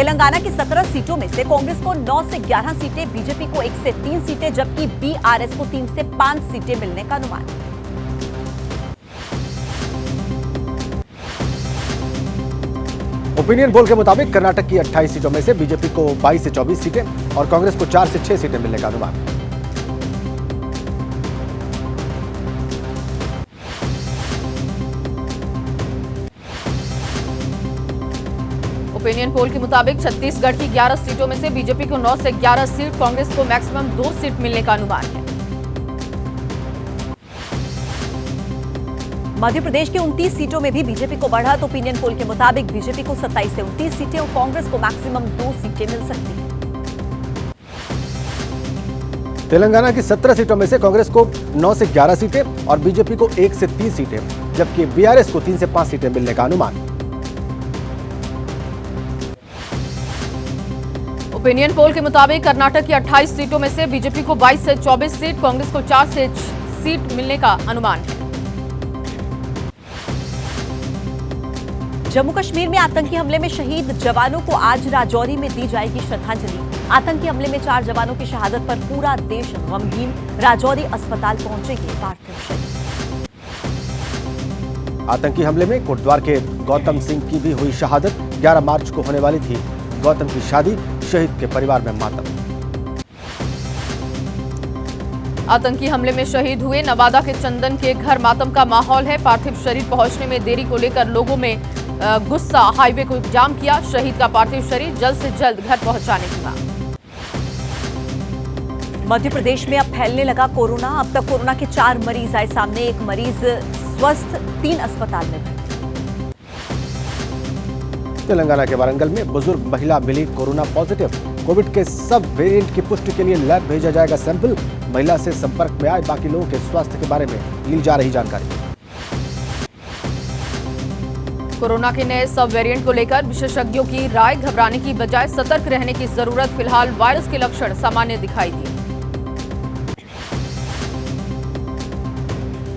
तेलंगाना की 17 सीटों में से कांग्रेस को 9 से 11 सीटें, बीजेपी को 1 से 3 सीटें, जबकि बीआरएस को 3 से 5 सीटें मिलने का अनुमान है। ओपिनियन पोल के मुताबिक कर्नाटक की 28 सीटों में से बीजेपी को 22 से 24 सीटें और कांग्रेस को 4 से 6 सीटें मिलने का अनुमान है। ओपिनियन पोल के मुताबिक छत्तीसगढ़ की 11 सीटों में से बीजेपी को 9 से 11 सीट, कांग्रेस को मैक्सिमम 2 सीट मिलने का अनुमान है। मध्य प्रदेश की 29 सीटों में भी बीजेपी को बढ़त। ओपिनियन पोल के मुताबिक बीजेपी को 27 से 29 सीटें और कांग्रेस को मैक्सिमम 2 सीटें मिल सकती हैं। तेलंगाना की 17 सीटों में से कांग्रेस को 9 से 11 सीटें और बीजेपी को 1 से 3 सीटें, जबकि बीआरएस को 3 से 5 सीटें मिलने का अनुमान है। ओपिनियन पोल के मुताबिक कर्नाटक की 28 सीटों में से बीजेपी को 22 से 24 सीट, कांग्रेस को 4 से सीट मिलने का अनुमान है। जम्मू कश्मीर में आतंकी हमले में शहीद जवानों को आज राजौरी में दी जाएगी श्रद्धांजलि। आतंकी हमले में 4 जवानों की शहादत पर पूरा देश गमगीन। राजौरी अस्पताल पहुंचेंगे पार्थिव शरीर। आतंकी हमले में कोटद्वार के गौतम सिंह की भी हुई शहादत। 11 मार्च को होने वाली थी गौतम की शादी, शहीद के परिवार में मातम। आतंकी हमले में शहीद हुए नवादा के चंदन के घर मातम का माहौल है। पार्थिव शरीर पहुंचने में देरी को लेकर लोगों में गुस्सा, हाईवे को जाम किया। शहीद का पार्थिव शरीर जल्द से जल्द घर पहुंचाने की मांग। मध्य प्रदेश में अब फैलने लगा कोरोना। अब तक कोरोना के 4 मरीज आए सामने, 1 मरीज स्वस्थ, 3 अस्पताल में भर्ती। तेलंगाना के वारंगल में बुजुर्ग महिला मिली कोरोना पॉजिटिव। कोविड के सब वेरिएंट की पुष्टि के लिए लैब भेजा जाएगा सैंपल। महिला से संपर्क में आए बाकी लोगों के स्वास्थ्य के बारे में ली जा रही जानकारी। कोरोना के नए सब वेरिएंट को लेकर विशेषज्ञों की राय, घबराने की बजाय सतर्क रहने की जरूरत। फिलहाल वायरस के लक्षण सामान्य दिखाई दिए।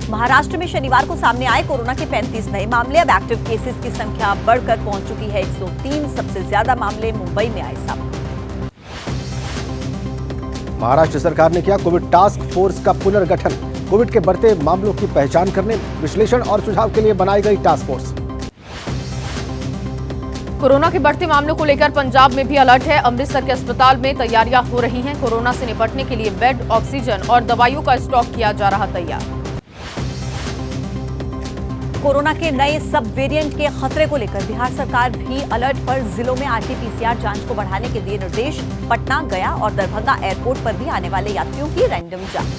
महाराष्ट्र में शनिवार को सामने आए कोरोना के 35 नए मामले। अब एक्टिव केसेस की संख्या बढ़कर पहुंच चुकी है 103। सबसे ज्यादा मामले मुंबई में आए सामने। महाराष्ट्र सरकार ने किया कोविड टास्क फोर्स का पुनर्गठन। कोविड के बढ़ते मामलों की पहचान करने, विश्लेषण और सुझाव के लिए बनाई गई टास्क फोर्स। कोरोना के बढ़ते मामलों को लेकर पंजाब में भी अलर्ट है। अमृतसर के अस्पताल में तैयारियां हो रही हैं। कोरोना से निपटने के लिए बेड, ऑक्सीजन और दवाइयों का स्टॉक किया जा रहा तैयार। कोरोना के नए सब वेरिएंट के खतरे को लेकर बिहार सरकार भी अलर्ट पर। जिलों में आरटी-पीसीआर जांच को बढ़ाने के दिए निर्देश। पटना, गया और दरभंगा एयरपोर्ट पर भी आने वाले यात्रियों की रैंडम जांच।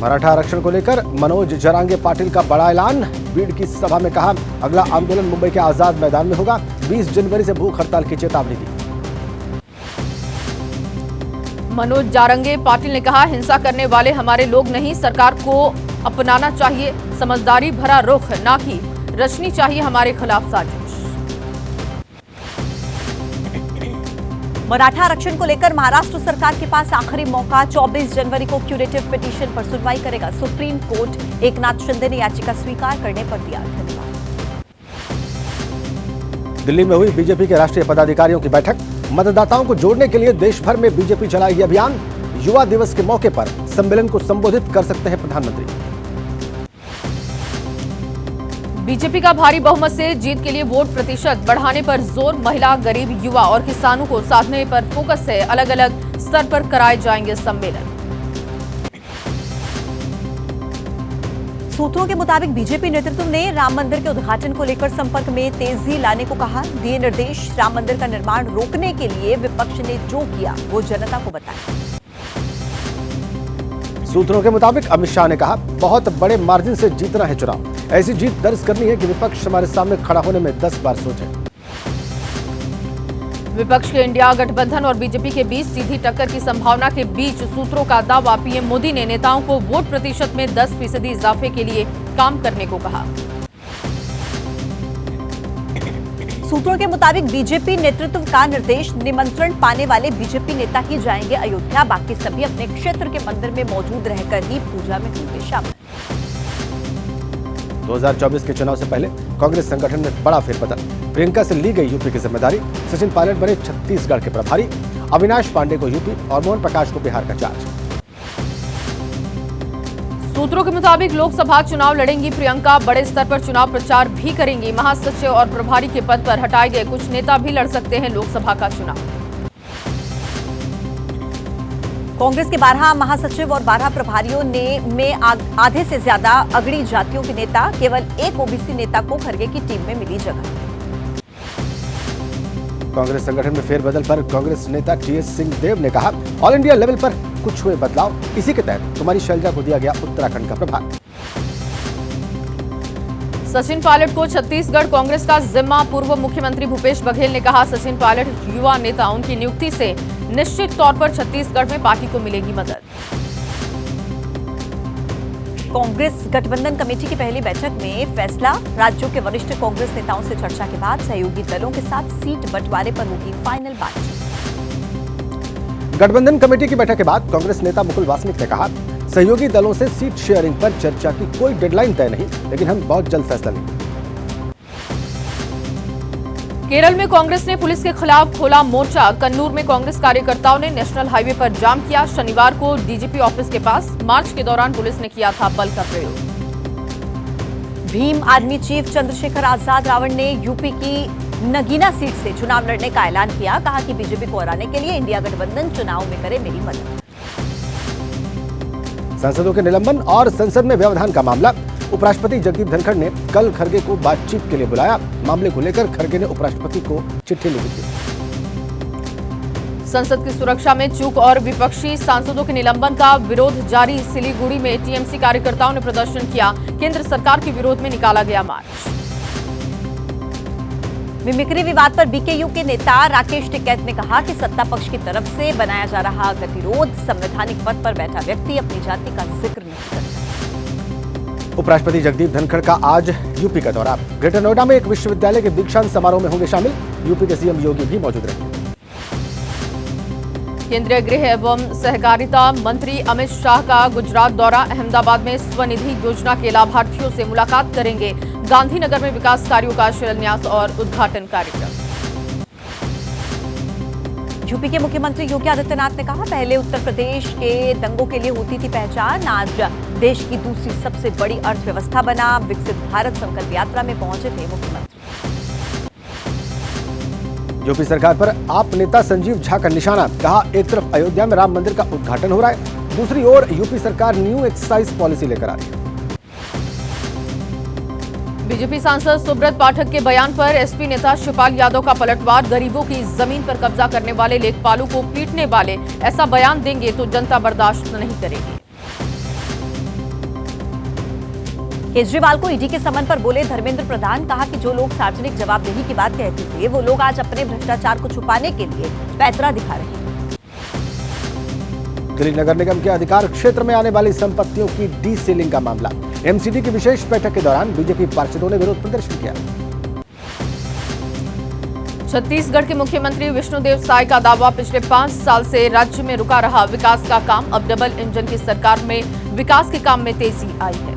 मराठा आरक्षण को लेकर मनोज जरांगे पाटिल का बड़ा ऐलान। बीड़ की सभा में कहा, अगला आंदोलन मुंबई के आजाद मैदान में होगा। 20 जनवरी से भूख हड़ताल की चेतावनी दी। मनोज जारंगे पाटिल ने कहा, हिंसा करने वाले हमारे लोग नहीं, सरकार को अपनाना चाहिए समझदारी भरा रुख, ना कि रचनी चाहिए हमारे खिलाफ साजिश। मराठा आरक्षण को लेकर महाराष्ट्र सरकार के पास आखिरी मौका। 24 जनवरी को क्यूरेटिव पिटीशन पर सुनवाई करेगा सुप्रीम कोर्ट। एकनाथ शिंदे ने याचिका स्वीकार करने पर दिया धन्यवाद। दिल्ली में हुई बीजेपी के राष्ट्रीय पदाधिकारियों की बैठक। मतदाताओं को जोड़ने के लिए देश भर में बीजेपी चलाएगी अभियान। युवा दिवस के मौके पर सम्मेलन को संबोधित कर सकते हैं प्रधानमंत्री। बीजेपी का भारी बहुमत से जीत के लिए वोट प्रतिशत बढ़ाने पर जोर। महिला, गरीब, युवा और किसानों को साधने पर फोकस है। अलग अलग स्तर पर कराए जाएंगे सम्मेलन। सूत्रों के मुताबिक बीजेपी नेतृत्व ने राम मंदिर के उद्घाटन को लेकर संपर्क में तेजी लाने को कहा। दिए निर्देश, राम मंदिर का निर्माण रोकने के लिए विपक्ष ने जो किया वो जनता को बताया। सूत्रों के मुताबिक अमित शाह ने कहा, बहुत बड़े मार्जिन से जीतना है चुनाव। ऐसी जीत दर्ज करनी है कि विपक्ष हमारे सामने खड़ा होने में 10 बार सोचे। विपक्ष के इंडिया गठबंधन और बीजेपी के बीच सीधी टक्कर की संभावना के बीच सूत्रों का दावा, पीएम मोदी ने नेताओं को वोट प्रतिशत में 10% इजाफे के लिए काम करने को कहा। सूत्रों के मुताबिक बीजेपी नेतृत्व का निर्देश, निमंत्रण पाने वाले बीजेपी नेता ही जाएंगे अयोध्या। बाकी सभी अपने क्षेत्र के मंदिर में मौजूद रहकर ही पूजा में होंगे शामिल। 2024 के चुनाव से पहले कांग्रेस संगठन में बड़ा फेरबदल। प्रियंका से ली गई यूपी की जिम्मेदारी। सचिन पायलट बने छत्तीसगढ़ के प्रभारी। अविनाश पांडे को यूपी और मोहन प्रकाश को बिहार का चार्ज। सूत्रों के मुताबिक लोकसभा चुनाव लड़ेंगी प्रियंका, बड़े स्तर पर चुनाव प्रचार भी करेंगी। महासचिव और प्रभारी के पद पर हटाए गए कुछ नेता भी लड़ सकते हैं लोकसभा का चुनाव। कांग्रेस के 12 महासचिव और 12 प्रभारियों में आधे से ज्यादा अगड़ी जातियों के नेता, केवल एक ओबीसी नेता को खरगे की टीम में मिली जगह। कांग्रेस संगठन में फेरबदल पर कांग्रेस नेता टीएस सिंहदेव ने कहा, ऑल इंडिया लेवल पर कुछ हुए बदलाव, इसी के तहत कुमारी शैलजा को दिया गया उत्तराखंड का प्रभार। सचिन पायलट को छत्तीसगढ़ कांग्रेस का जिम्मा। पूर्व मुख्यमंत्री भूपेश बघेल ने कहा, सचिन पायलट युवा नेता, उनकी नियुक्ति से निश्चित तौर पर छत्तीसगढ़ में पार्टी को मिलेगी मदद। कांग्रेस गठबंधन कमेटी की पहली बैठक में फैसला। राज्यों के वरिष्ठ कांग्रेस नेताओं से चर्चा के बाद सहयोगी दलों के साथ सीट बंटवारे पर होगी फाइनल बातचीत। गठबंधन कमेटी की बैठक के बाद कांग्रेस नेता मुकुल वासनिक ने कहा, सहयोगी दलों से सीट शेयरिंग पर चर्चा की कोई डेडलाइन तय नहीं, लेकिन हम बहुत जल्द फैसला लेंगे। केरल में कांग्रेस ने पुलिस के खिलाफ खोला मोर्चा। कन्नूर में कांग्रेस कार्यकर्ताओं ने नेशनल हाईवे पर जाम किया। शनिवार को डीजीपी ऑफिस के पास मार्च के दौरान पुलिस ने किया था बल का प्रयोग। भीम आर्मी चीफ चंद्रशेखर आजाद रावण ने यूपी की नगीना सीट से चुनाव लड़ने का ऐलान किया। कहा कि बीजेपी को हराने के लिए इंडिया गठबंधन चुनाव में करे मेरी मदद। सांसदों के निलंबन और संसद में व्यवधान का मामला। उपराष्ट्रपति जगदीप धनखड़ ने कल खरगे को बातचीत के लिए बुलाया। मामले को लेकर खरगे ने उपराष्ट्रपति को चिट्ठी लिखी थी। संसद की सुरक्षा में चूक और विपक्षी सांसदों के निलंबन का विरोध जारी। सिलीगुड़ी में टीएमसी कार्यकर्ताओं ने प्रदर्शन किया। केंद्र सरकार के विरोध में निकाला गया मार्च। मिमिक्री विवाद पर बीकेयू के नेता राकेश टिकैत ने कहा कि सत्ता पक्ष की तरफ से बनाया जा रहा गतिरोध संवैधानिक पद पर बैठा व्यक्ति अपनी जाति का जिक्र नहीं करता। उपराष्ट्रपति जगदीप धनखड़ का आज यूपी का दौरा। ग्रेटर नोएडा में एक विश्वविद्यालय के दीक्षांत समारोह में होंगे शामिल। यूपी के सीएम योगी भी मौजूद रहेंगे। केंद्रीय गृह एवं सहकारिता मंत्री अमित शाह का गुजरात दौरा। अहमदाबाद में स्वनिधि योजना के लाभार्थियों से मुलाकात करेंगे। गांधीनगर में विकास कार्यों का शिलान्यास और उद्घाटन कार्यक्रम। यूपी के मुख्यमंत्री योगी आदित्यनाथ ने कहा, पहले उत्तर प्रदेश के दंगों के लिए होती थी पहचान, आज देश की दूसरी सबसे बड़ी अर्थव्यवस्था बना। विकसित भारत संकल्प यात्रा में पहुंचे थे मुख्यमंत्री। यूपी सरकार पर आप नेता संजीव झा का निशाना। कहा, एक तरफ अयोध्या में राम मंदिर का उद्घाटन हो रहा है, दूसरी ओर यूपी सरकार न्यू एक्साइज पॉलिसी लेकर आ रही है। बीजेपी सांसद सुब्रत पाठक के बयान पर एसपी नेता शिवपाल यादव का पलटवार। गरीबों की जमीन पर कब्जा करने वाले लेखपालों को पीटने वाले ऐसा बयान देंगे तो जनता बर्दाश्त नहीं करेगी। केजरीवाल को ईडी के समन पर बोले धर्मेंद्र प्रधान। कहा कि जो लोग सार्वजनिक जवाबदेही की बात कहते थे, वो लोग आज अपने भ्रष्टाचार को छुपाने के लिए पैतरा दिखा रहे हैं। दिल्ली नगर निगम के अधिकार क्षेत्र में आने वाली संपत्तियों की डीसीलिंग का मामला। एमसीडी की विशेष बैठक के दौरान बीजेपी पार्षदों ने विरोध प्रदर्शन किया। छत्तीसगढ़ के मुख्यमंत्री विष्णुदेव साय का दावा, पिछले 5 साल से राज्य में रुका रहा विकास का काम। अब डबल इंजन की सरकार में विकास के काम में तेजी आई है।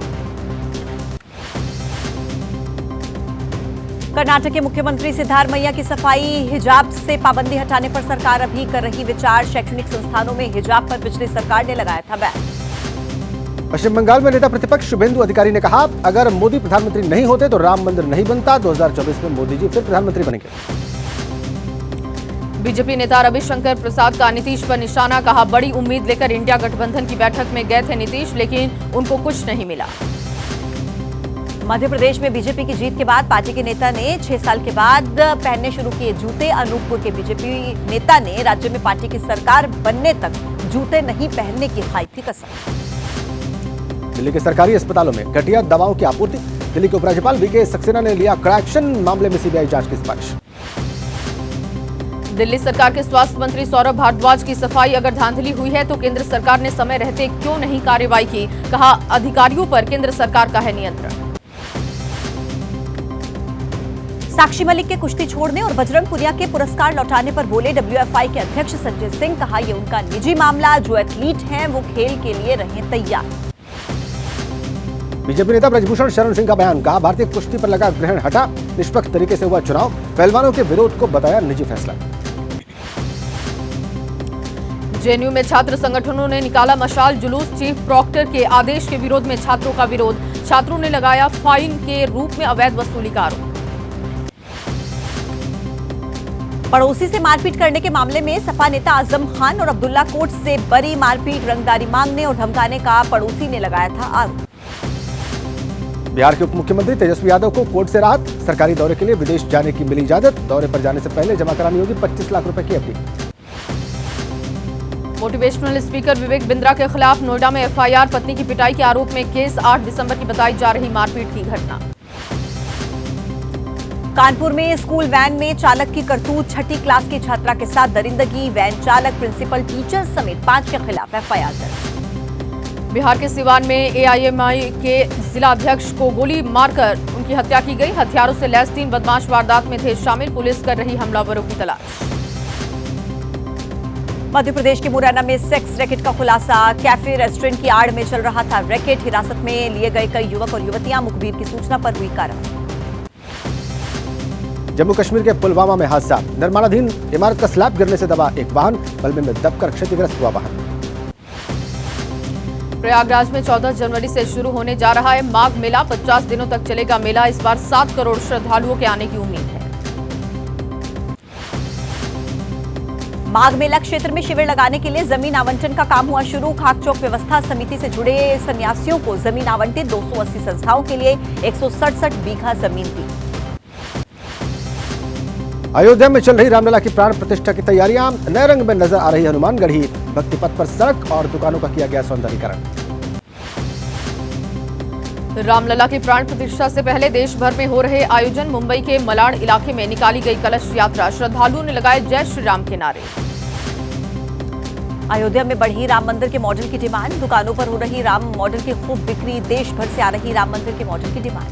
कर्नाटक के मुख्यमंत्री सिद्धारमैया की सफाई। हिजाब से पाबंदी हटाने पर सरकार अभी कर रही विचार। शैक्षणिक संस्थानों में हिजाब पर पिछली सरकार ने लगाया था बैन। पश्चिम बंगाल में नेता प्रतिपक्ष शुभेंदु अधिकारी ने कहा, अगर मोदी प्रधानमंत्री नहीं होते तो राम मंदिर नहीं बनता। 2024 में मोदी जी फिर प्रधानमंत्री बनेंगे। बीजेपी नेता रविशंकर प्रसाद का नीतीश पर निशाना। कहा, बड़ी उम्मीद लेकर इंडिया गठबंधन की बैठक में गए थे नीतीश, लेकिन उनको कुछ नहीं मिला। मध्य प्रदेश में बीजेपी की जीत के बाद पार्टी के नेता ने 6 साल के बाद पहनने शुरू किए जूते। अनूपपुर के बीजेपी नेता ने राज्य में पार्टी की सरकार बनने तक जूते नहीं पहनने की खाई थी कसम। दिल्ली के सरकारी अस्पतालों में घटिया दवाओं की आपूर्ति। दिल्ली के उपराज्यपाल वीके सक्सेना ने लिया कड़ा एक्शन। मामले में सीबीआई जांच की सिफारिश। दिल्ली सरकार के स्वास्थ्य मंत्री सौरभ भारद्वाज की सफाई। अगर धांधली हुई है तो केंद्र सरकार ने समय रहते क्यों नहीं कार्रवाई की। कहा, अधिकारियों पर केंद्र सरकार का है नियंत्रण। साक्षी मलिक के कुश्ती छोड़ने और बजरंग पुनिया के पुरस्कार लौटाने पर बोले डब्ल्यूएफआई के अध्यक्ष संजय सिंह। कहा, ये उनका निजी मामला, जो एथलीट हैं वो खेल के लिए रहें तैयार। बीजेपी नेता ब्रजभूषण शरण सिंह का बयान। कहा, भारतीय कुश्ती पर लगा ग्रहण हटा। निष्पक्ष तरीके से हुआ चुनाव, पहलवानों के विरोध को बताया निजी फैसला। जेएनयू में छात्र संगठनों ने निकाला मशाल जुलूस, चीफ प्रॉक्टर के आदेश के विरोध में छात्रों का विरोध, छात्रों ने लगाया फाइन के रूप में अवैध वसूली का आरोप। पड़ोसी से मारपीट करने के मामले में सपा नेता आजम खान और अब्दुल्ला कोट से बड़ी मारपीट, रंगदारी मांगने और धमकाने का पड़ोसी ने लगाया था आरोप। बिहार के उप मुख्यमंत्री तेजस्वी यादव को कोर्ट से राहत, सरकारी दौरे के लिए विदेश जाने की मिली इजाजत, दौरे पर जाने से पहले जमा करानी होगी 25 लाख रुपए की FD. Motivational speaker Vivek Bindra के खिलाफ नोएडा में एफआईआर, पत्नी की पिटाई के आरोप में केस, 8 दिसंबर की बताई जा रही मारपीट की घटना। कानपुर में स्कूल वैन में चालक की करतूत, 6ठी क्लास की छात्रा के साथ दरिंदगी, वैन चालक, प्रिंसिपल, टीचर समेत 5 के खिलाफ एफआईआर दर्ज। बिहार के सिवान में एआईएमआई के जिला अध्यक्ष को गोली मारकर उनकी हत्या की गई, हथियारों से लैस 3 बदमाश वारदात में थे शामिल, पुलिस कर रही हमलावरों की तलाश। मध्य प्रदेश के मुरैना में सेक्स रैकेट का खुलासा, कैफे रेस्टोरेंट की आड़ में चल रहा था रैकेट, हिरासत में लिए गए कई युवक और युवतियां, मुखबिर की सूचना पर हुई कार्रवाई। जम्मू कश्मीर के पुलवामा में हादसा, निर्माणाधीन इमारत का स्लैब गिरने से दबा एक वाहन, मलबे में दबकर क्षतिग्रस्त हुआ वाहन। प्रयागराज में 14 जनवरी से शुरू होने जा रहा है माघ मेला, 50 दिनों तक चलेगा मेला, इस बार 7 करोड़ श्रद्धालुओं के आने की उम्मीद है। माघ मेला क्षेत्र में शिविर लगाने के लिए जमीन आवंटन का काम हुआ शुरू, खाक चौक व्यवस्था समिति से जुड़े सन्यासियों को जमीन आवंटित, 280 संस्थाओं के लिए 167 बीघा जमीन दी। अयोध्या में चल रही रामलला की प्राण प्रतिष्ठा की तैयारियां, नए रंग में नजर आ रही हनुमानगढ़ी, भक्ति पथ पर सड़क और दुकानों का किया गया सौंदर्यीकरण। रामलला की प्राण प्रतिष्ठा से पहले देश भर में हो रहे आयोजन, मुंबई के मलाड इलाके में निकाली गई कलश यात्रा, श्रद्धालुओं ने लगाए जय श्री राम के नारे। अयोध्या में बढ़ी राम मंदिर के मॉडल की डिमांड, दुकानों पर हो रही राम मॉडल की खूब बिक्री, देश भर से आ रही राम मंदिर के मॉडल की डिमांड।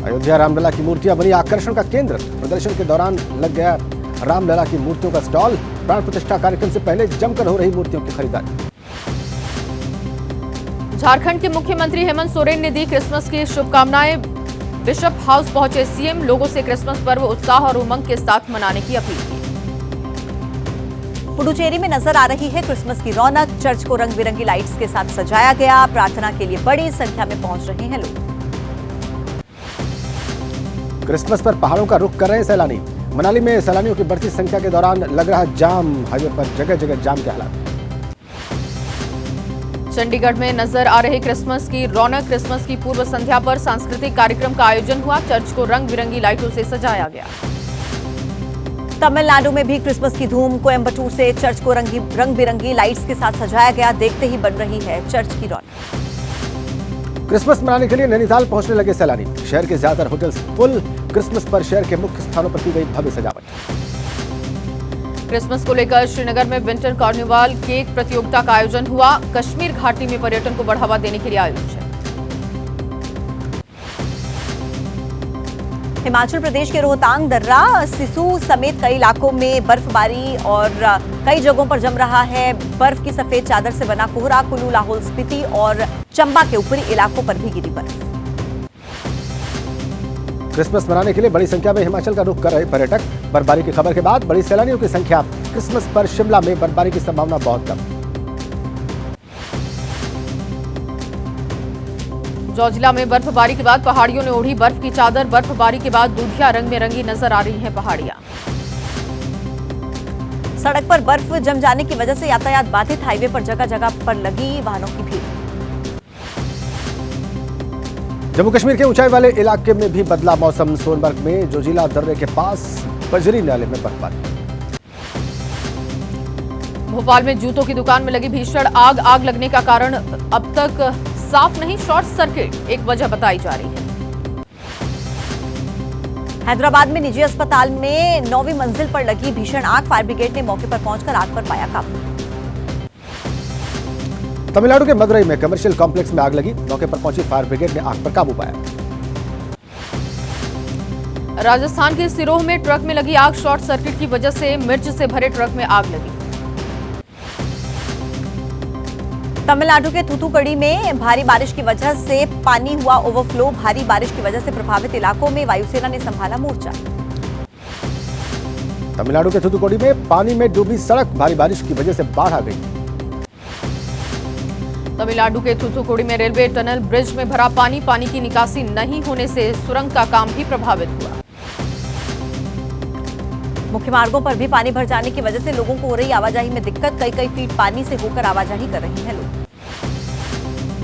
अयोध्या रामलला की मूर्तियां बनी आकर्षण का केंद्र, प्रदर्शन के दौरान लग गया रामलला की मूर्तियों का स्टॉल, प्राण प्रतिष्ठा कार्यक्रम से पहले जमकर हो रही मूर्तियों की खरीदारी। झारखंड के मुख्यमंत्री हेमंत सोरेन ने दी क्रिसमस की शुभकामनाएं, बिशप हाउस पहुंचे सीएम, लोगों से क्रिसमस पर्व उत्साह और उमंग के साथ मनाने की अपील की। पुडुचेरी में नजर आ रही है क्रिसमस की रौनक, चर्च को रंग बिरंगी लाइट्स के साथ सजाया गया, प्रार्थना के लिए बड़ी संख्या में पहुंच रहे हैं लोग। क्रिसमस पर पहाड़ों का रुख कर रहे हैं सैलानी, मनाली में सैलानियों की बढ़ती संख्या के दौरान लग रहा जाम, हाईवे पर जगह जगह जाम के हालात। चंडीगढ़ में नजर आ रही क्रिसमस की रौनक, क्रिसमस की पूर्व संध्या पर सांस्कृतिक कार्यक्रम का आयोजन हुआ, चर्च को रंग बिरंगी लाइटों से सजाया गया। तमिलनाडु में भी क्रिसमस की धूम, कोयम्बटूर से चर्च को रंग बिरंगी लाइट्स के साथ सजाया गया, देखते ही बन रही है चर्च की रौनक। क्रिसमस मनाने के लिए नैनीताल पहुंचने लगे सैलानी, शहर के ज्यादातर होटल्स फुल, क्रिसमस पर शहर के मुख्य स्थानों पर की गई भव्य सजावट। क्रिसमस को लेकर श्रीनगर में विंटर कार्निवाल केक प्रतियोगिता का आयोजन हुआ, कश्मीर घाटी में पर्यटन को बढ़ावा देने के लिए आयोजन। हिमाचल प्रदेश के रोहतांग दर्रा, सिसु समेत कई इलाकों में बर्फबारी और कई जगहों पर जम रहा है बर्फ की सफेद चादर से बना कोहरा, कुल्लू, लाहौल स्पीति और चंबा के ऊपरी इलाकों पर भी गिरी बर्फ। क्रिसमस मनाने के लिए बड़ी संख्या में हिमाचल का रुख कर रहे पर्यटक, बर्फबारी की खबर के बाद बड़ी सैलानियों की संख्या, क्रिसमस पर शिमला में बर्फबारी की संभावना बहुत कम। जोजिला में बर्फबारी के बाद पहाड़ियों ने ओढ़ी बर्फ की चादर, बर्फबारी के बाद दूधिया रंग में रंगी नजर आ रही हैं पहाड़ियां। सड़क पर बर्फ जम जाने की वजह से यातायात बाधित, हाईवे पर जगह जगह पर लगी वाहनों की भीड़। जम्मू कश्मीर के ऊंचाई वाले इलाके में भी बदला मौसम, सोनमर्ग में जोजिला दर्रे के पास बजरी नाले में बर्फबारी। भोपाल में जूतों की दुकान में लगी भीषण आग, आग लगने का कारण अब तक साफ नहीं, शॉर्ट सर्किट एक वजह बताई जा रही है। हैदराबाद में निजी अस्पताल में 9वीं मंजिल पर लगी भीषण आग, फायर ब्रिगेड ने मौके पर पहुंचकर आग पर पाया काबू। तमिलनाडु के मदुरई में कमर्शियल कॉम्प्लेक्स में आग लगी, मौके पर पहुंची फायर ब्रिगेड ने आग पर काबू पाया। राजस्थान के सिरोह में ट्रक में लगी आग, शॉर्ट सर्किट की वजह से मिर्च से भरे ट्रक में आग लगी। तमिलनाडु के थूथुकुडी में भारी बारिश की वजह से पानी हुआ ओवरफ्लो। भारी बारिश की वजह से प्रभावित इलाकों में वायुसेना ने संभाला मोर्चा। तमिलनाडु के थूथुकुडी में पानी में डूबी सड़क, भारी बारिश की वजह से बाढ़ आ गई। तमिलनाडु के थूथुकुडी में रेलवे टनल ब्रिज में भरा पानी की निकासी नहीं होने से सुरंग का काम भी प्रभावित हुआ। मुख्य मार्गों पर भी पानी भर जाने की वजह से लोगों को हो रही आवाजाही में दिक्कत। कई फीट पानी से होकर आवाजाही कर रहे हैं लोग।